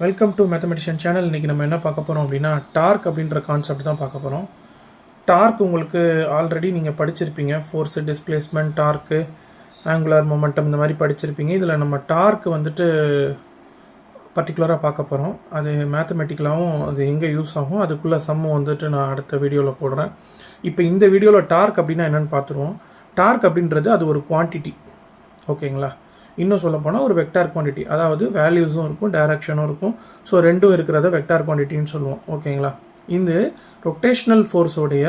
Welcome to mathematician channel. இன்றைக்கி நம்ம என்ன பார்க்க போகிறோம் அப்படின்னா டார்க் அப்படின்ற கான்செப்ட் தான் பார்க்க போகிறோம். டார்க் உங்களுக்கு ஆல்ரெடி நீங்கள் படிச்சிருப்பீங்க. Force, displacement, torque, angular momentum இந்த மாதிரி படிச்சிருப்பீங்க. இதில் நம்ம டார்க் வந்துட்டு பர்டிகுலராக பார்க்க போகிறோம். அது மேத்தமெட்டிக்கலாகவும் அது எங்கே யூஸ் ஆகும், அதுக்குள்ளே சம்மு வந்துட்டு நான் அடுத்த வீடியோவில் போடுறேன். இப்போ இந்த வீடியோவில் டார்க் அப்படின்னா என்னென்னு பார்த்துருவோம். டார்க் அப்படின்றது அது ஒரு குவான்டிட்டி, ஓகேங்களா. இன்னும் சொல்ல போனால் ஒரு வெக்டார் குவான்டிட்டி, அதாவது வேல்யூஸும் இருக்கும், டைரக்ஷனும் இருக்கும். ஸோ ரெண்டும் இருக்கிறத வெக்டார் குவான்டிட்டின்னு சொல்லுவோம், ஓகேங்களா. இந்த ரொட்டேஷ்னல் ஃபோர்ஸோடைய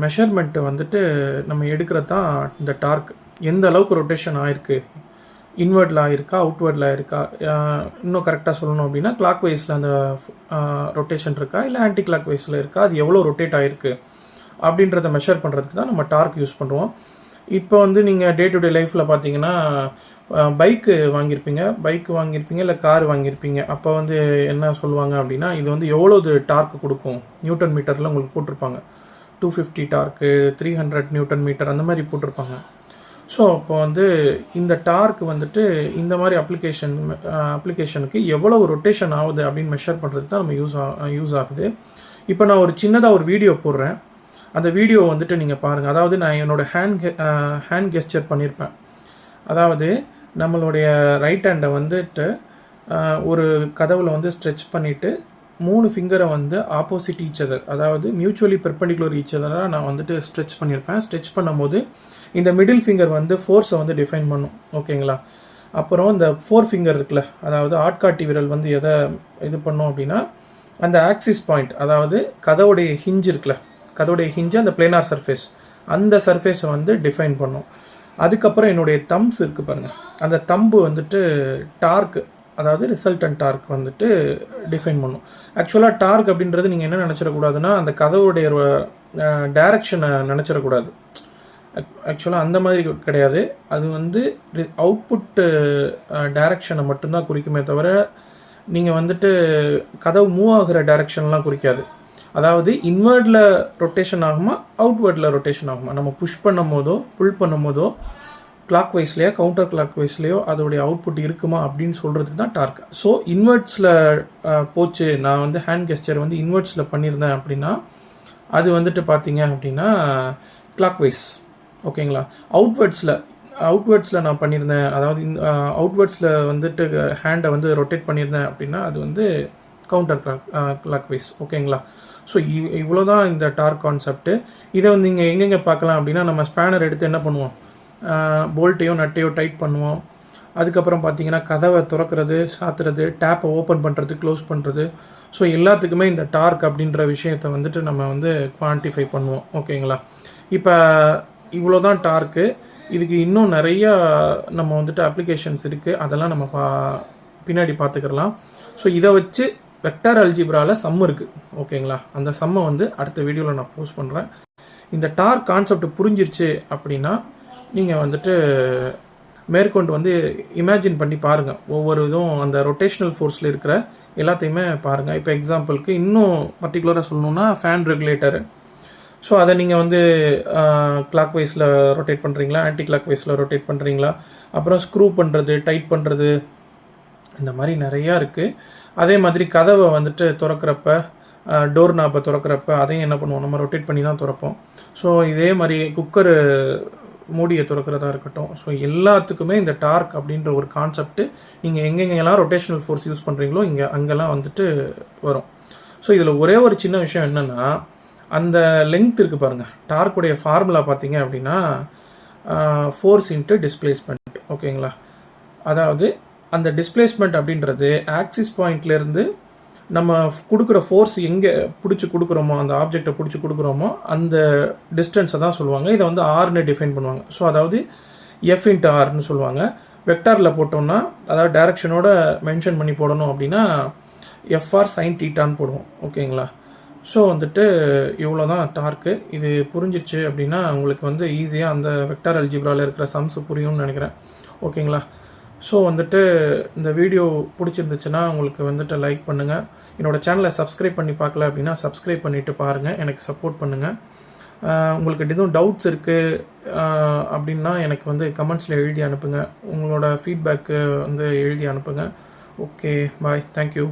மெஷர்மெண்ட்டு வந்துட்டு நம்ம எடுக்கிறது தான் இந்த டார்க். எந்த அளவுக்கு ரொட்டேஷன் ஆகிருக்கு, இன்வெர்டில் ஆகிருக்கா, அவுட்வேர்டில் ஆகிருக்கா, இன்னும் கரெக்டாக சொல்லணும் அப்படின்னா கிளாக் வைஸில் அந்த ரொட்டேஷன் இருக்கா, இல்லை ஆன்டி கிளாக் வைஸில் இருக்கா, அது எவ்வளோ ரொட்டேட் ஆகிருக்கு அப்படின்றத மெஷர் பண்ணுறதுக்கு தான் நம்ம டார்க் யூஸ் பண்ணுறோம். இப்போ வந்து நீங்கள் டே டு டே லைஃப்பில் பார்த்தீங்கன்னா பைக்கு வாங்கியிருப்பீங்க இல்லை கார் வாங்கியிருப்பீங்க. அப்போ வந்து என்ன சொல்லுவாங்க அப்படின்னா, இது வந்து எவ்வளோது டார்க் கொடுக்கும் நியூட்டன் மீட்டரில் உங்களுக்கு போட்டிருப்பாங்க. 250 டார்க்கு, 300 நியூட்டன் மீட்டர் அந்த மாதிரி போட்டிருப்பாங்க. ஸோ அப்போ வந்து இந்த டார்க் வந்துட்டு இந்த மாதிரி அப்ளிகேஷனுக்கு எவ்வளோ ரொட்டேஷன் ஆகுது அப்படின்னு மெஷர் பண்ணுறதுக்கு தான் நம்ம யூஸ் ஆகுது. இப்போ நான் ஒரு சின்னதாக ஒரு வீடியோ போடுறேன். அந்த வீடியோ வந்துட்டு நீங்கள் பாருங்கள். அதாவது நான் என்னோடய ஹேண்ட் கெஸ்டர் பண்ணியிருப்பேன். அதாவது நம்மளுடைய ரைட் ஹேண்டை வந்துட்டு ஒரு கதவில் வந்து ஸ்ட்ரெச் பண்ணிவிட்டு 3 ஃபிங்கரை வந்து ஆப்போசிட் ஈச் அதர், அதாவது மியூச்சுவலி பெர்பெண்டிகுலர் ஈச் அதராக நான் வந்துட்டு ஸ்ட்ரெச் பண்ணியிருப்பேன். ஸ்ட்ரெச் பண்ணும்போது இந்த மிடில் ஃபிங்கர் வந்து ஃபோர்ஸை வந்து டிஃபைன் பண்ணும், ஓகேங்களா. அப்புறம் இந்த 4 ஃபிங்கர் இருக்குல்ல, அதாவது ஆட்காட்டி விரல் வந்து எதை இது பண்ணோம் அப்படின்னா அந்த ஆக்சிஸ் பாயிண்ட், அதாவது கதவுடைய ஹிஞ்ச் இருக்குல்ல, கதவுடைய ஹிஞ்சு அந்த பிளேனார் சர்ஃபேஸ், அந்த சர்ஃபேஸை வந்து டிஃபைன் பண்ணும். அதுக்கப்புறம் என்னுடைய தம்ஸ் இருக்குது பாருங்கள், அந்த தம்பு வந்துட்டு டார்க், அதாவது ரிசல்டன்ட் டார்க் வந்துட்டு டிஃபைன் பண்ணும். ஆக்சுவலாக டார்க் அப்படின்றது நீங்கள் என்ன நினச்சிடக்கூடாதுன்னா அந்த கதவுடைய டைரக்ஷனை நினச்சிடக்கூடாது. ஆக்சுவலாக அந்த மாதிரி கிடையாது. அது வந்து அவுட்புட்டு டைரக்ஷனை மட்டும்தான் குறிக்குமே தவிர நீங்கள் வந்துட்டு கதவு மூவ் ஆகிற டைரக்ஷன்லாம் குறிக்காது. அதாவது இன்வெர்டில் ரொட்டேஷன் ஆகுமா, அவுட்வேர்டில் ரொட்டேஷன் ஆகுமா, நம்ம புஷ் பண்ணும் போதோ புல் பண்ணும் போதோ கிளாக் வைஸ்லையோ கவுண்டர் கிளாக் வைஸ்லையோ அதோடைய அவுட்புட் இருக்குமா அப்படின்னு சொல்கிறதுக்கு தான் டார்க். ஸோ இன்வெர்ட்ஸில் போச்சு, நான் வந்து ஹேண்ட் கெஸ்டர் வந்து இன்வெர்ட்ஸில் பண்ணியிருந்தேன் அப்படின்னா அது வந்துட்டு பார்த்தீங்க அப்படின்னா கிளாக் வைஸ், ஓகேங்களா. அவுட்வேர்ட்ஸில் நான் பண்ணியிருந்தேன், அதாவது அவுட்வேர்ட்ஸில் வந்துட்டு ஹேண்டை வந்து ரொட்டேட் பண்ணியிருந்தேன் அப்படின்னா அது வந்து கவுண்டர் கிளாக் வைஸ், ஓகேங்களா. ஸோ இவ்வளோ தான் இந்த டார்க் கான்செப்ட்டு. இதை வந்து நீங்கள் எங்கெங்கே பார்க்கலாம் அப்படின்னா, நம்ம ஸ்பேனர் எடுத்து என்ன பண்ணுவோம், போல்ட்டையோ நட்டையோ டைட் பண்ணுவோம். அதுக்கப்புறம் பார்த்தீங்கன்னா கதவை திறக்கிறது, சாத்துறது, டேப்பை ஓப்பன் பண்ணுறது, க்ளோஸ் பண்ணுறது. ஸோ எல்லாத்துக்குமே இந்த டார்க் அப்படின்ற விஷயத்தை வந்துட்டு நம்ம வந்து குவான்டிஃபை பண்ணுவோம், ஓகேங்களா. இப்போ இவ்வளோ தான் டார்க்கு. இதுக்கு இன்னும் நிறையா நம்ம வந்துட்டு அப்ளிகேஷன்ஸ் இருக்குது, அதெல்லாம் நம்ம பின்னாடி பார்த்துக்கலாம். ஸோ இதை வச்சு வெக்டார் அல்ஜிப்ராவில் சம் இருக்குது, ஓகேங்களா. அந்த சம்மை வந்து அடுத்த வீடியோவில் நான் போஸ்ட் பண்ணுறேன். இந்த டார்க் கான்செப்ட் புரிஞ்சிருச்சு அப்படின்னா நீங்கள் வந்துட்டு மேற்கொண்டு வந்து இமேஜின் பண்ணி பாருங்கள். ஒவ்வொரு இதுவும் அந்த ரொட்டேஷ்னல் ஃபோர்ஸில் இருக்கிற எல்லாத்தையுமே பாருங்கள். இப்போ எக்ஸாம்பிளுக்கு இன்னும் பர்டிகுலராக சொல்லணுன்னா ஃபேன் ரெகுலேட்டரு. ஸோ அதை நீங்கள் வந்து கிளாக் வைஸில் ரொட்டேட் பண்ணுறீங்களா, ஆன்டி கிளாக் வைஸில் ரொட்டேட் பண்ணுறீங்களா, அப்புறம் ஸ்க்ரூ பண்ணுறது, டைட் பண்ணுறது, இந்த மாதிரி நிறையா இருக்குது. அதே மாதிரி கதவை வந்துட்டு திறக்கிறப்ப, டோர் நாப்பை திறக்கிறப்ப அதையும் என்ன பண்ணுவோம், நம்ம ரொட்டேட் பண்ணி தான் திறப்போம். ஸோ இதே மாதிரி குக்கரு மூடியை திறக்கிறதா இருக்கட்டும். ஸோ எல்லாத்துக்குமே இந்த டார்க் அப்படின்ற ஒரு கான்செப்ட்டு நீங்கள் எங்கெங்கெல்லாம் ரொட்டேஷனல் ஃபோர்ஸ் யூஸ் பண்ணுறீங்களோ அங்கெல்லாம் வந்துட்டு வரும். ஸோ இதில் ஒரே ஒரு சின்ன விஷயம் என்னென்னா, அந்த லெங்க் இருக்குது பாருங்கள், டார்க்குடைய ஃபார்முலா பார்த்தீங்க அப்படின்னா ஃபோர்ஸ் இன்ட்டு டிஸ்பிளேஸ்மெண்ட், ஓகேங்களா. அதாவது அந்த டிஸ்பிளேஸ்மெண்ட் அப்படின்றது ஆக்சிஸ் பாயிண்ட்லேருந்து நம்ம கொடுக்குற ஃபோர்ஸ் எங்கே பிடிச்சி கொடுக்குறோமோ, அந்த ஆப்ஜெக்டை பிடிச்சி கொடுக்குறோமோ அந்த டிஸ்டன்ஸை தான் சொல்லுவாங்க. இதை வந்து ஆர்னு டிஃபைன் பண்ணுவாங்க. ஸோ அதாவது எஃப் இன்ட்டு ஆர்னு சொல்லுவாங்க. வெக்டாரில் போட்டோம்னா, அதாவது டைரக்ஷனோட மென்ஷன் பண்ணி போடணும் அப்படின்னா எஃப்ஆர் சைன் தீட்டான்னு போடுவோம், ஓகேங்களா. ஸோ வந்துட்டு இவ்வளோ தான் டார்க்கு. இது புரிஞ்சிச்சு அப்படின்னா உங்களுக்கு வந்து ஈஸியாக அந்த வெக்டார் அல்ஜிப்ராவில் இருக்கிற சம்ஸ் புரியும்னு நினைக்கிறேன், ஓகேங்களா. ஸோ வந்துட்டு இந்த வீடியோ பிடிச்சிருந்துச்சுன்னா உங்களுக்கு வந்துட்டு லைக் பண்ணுங்கள். என்னோடய சேனலை சப்ஸ்கிரைப் பண்ணி பார்க்கல அப்படின்னா சப்ஸ்கிரைப் பண்ணிவிட்டு பாருங்கள், எனக்கு சப்போர்ட் பண்ணுங்கள். உங்களுக்கு எதுவும் டவுட்ஸ் இருக்குது அப்படின்னா எனக்கு வந்து கமெண்ட்ஸில் எழுதி அனுப்புங்க. உங்களோட ஃபீட்பேக்கு வந்து எழுதி அனுப்புங்க. Okay bye, thank you.